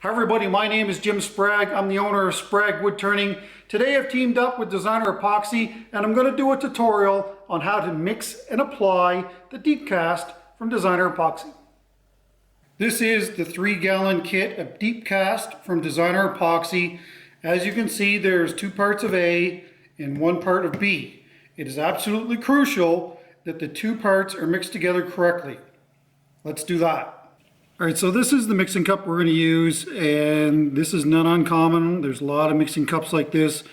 Hi everybody, my name is Jim Sprague. I'm the owner of Sprague Woodturning. Today I've teamed up with Designer Epoxy and I'm going to do a tutorial on how to mix and apply the deep cast from Designer Epoxy. This is the 3-gallon kit of deep cast from Designer Epoxy. As you can see, there's 2 parts of A and 1 part of B. It is absolutely crucial that the 2 parts are mixed together correctly. Let's do that. Alright, so this is the mixing cup we're going to use, and this is not uncommon. There's a lot of mixing cups like this.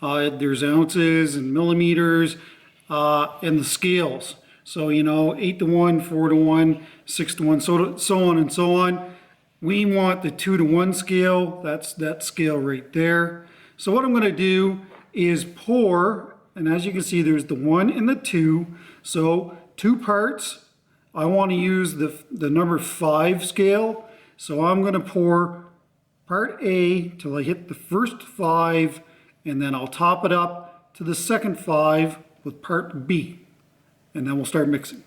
There's ounces and millimeters and the scales. So, 8 to 1, 4 to 1, 6 to 1, so on and so on. We want the 2 to 1 scale. That's that scale right there. So what I'm going to do is pour, and as you can see, there's the 1 and the 2. So 2 parts. I want to use the number 5 scale, so I'm going to pour part A till I hit the first 5, and then I'll top it up to the second 5 with part B, and then we'll start mixing.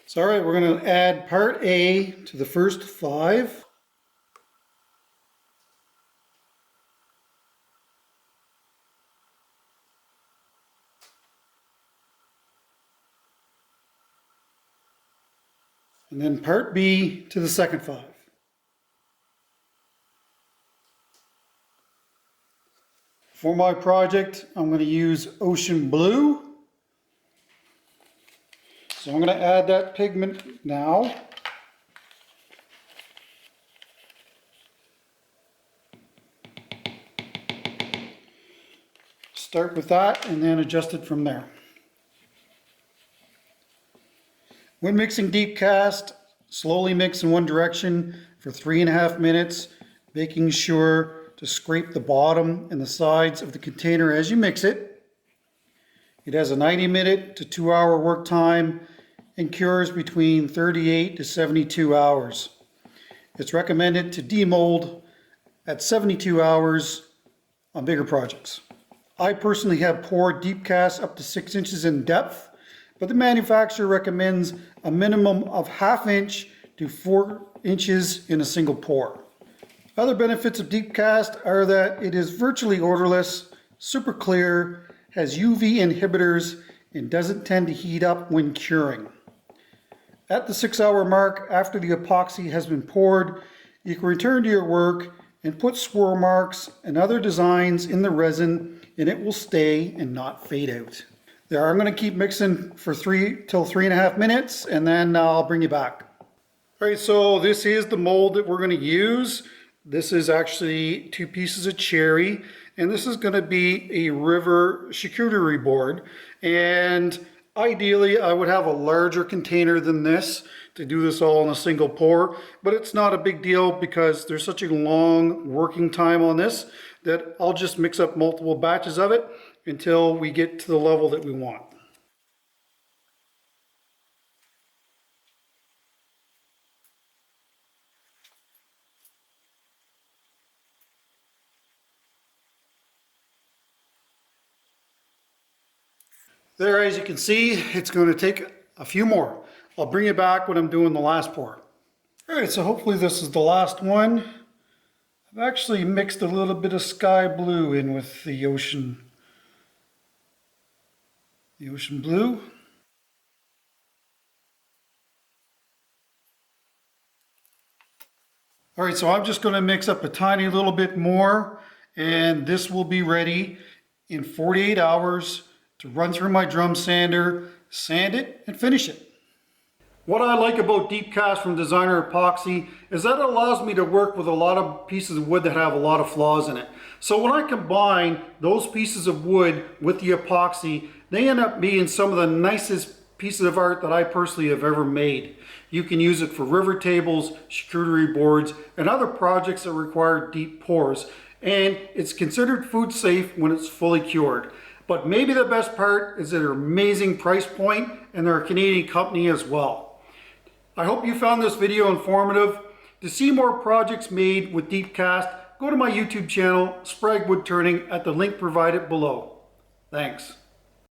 So alright, we're going to add part A to the first 5. And then part B to the second 5. For my project, I'm going to use ocean blue. So I'm going to add that pigment now. Start with that and then adjust it from there. When mixing deep cast, slowly mix in one direction for 3.5 minutes, making sure to scrape the bottom and the sides of the container as you mix it. It has a 90-minute to 2-hour work time and cures between 38 to 72 hours. It's recommended to demold at 72 hours on bigger projects. I personally have poured deep cast up to 6 inches in depth, but the manufacturer recommends a minimum of 1/2 inch to 4 inches in a single pour. Other benefits of deep cast are that it is virtually odorless, super clear, has UV inhibitors, and doesn't tend to heat up when curing. At the 6-hour mark after the epoxy has been poured, you can return to your work and put swirl marks and other designs in the resin, and it will stay and not fade out. There, I'm going to keep mixing for 3 till 3.5 minutes, and then I'll bring you back. All right, so this is the mold that we're going to use. This is actually 2 pieces of cherry, and this is going to be a river charcuterie board. And ideally, I would have a larger container than this to do this all in a single pour, but it's not a big deal because there's such a long working time on this that I'll just mix up multiple batches of it until we get to the level that we want. There, as you can see, it's going to take a few more. I'll bring you back when I'm doing the last pour. Alright, so hopefully this is the last one. I've actually mixed a little bit of sky blue in with the ocean blue. All right, so I'm just going to mix up a tiny little bit more, and this will be ready in 48 hours to run through my drum sander, sand it, and finish it. What I like about deep cast from Designer Epoxy is that it allows me to work with a lot of pieces of wood that have a lot of flaws in it. So when I combine those pieces of wood with the epoxy, they end up being some of the nicest pieces of art that I personally have ever made. You can use it for river tables, charcuterie boards, and other projects that require deep pours. And it's considered food safe when it's fully cured. But maybe the best part is their amazing price point, and they're a Canadian company as well. I hope you found this video informative. To see more projects made with deep cast, go to my YouTube channel, Sprague Woodturning, at the link provided below. Thanks.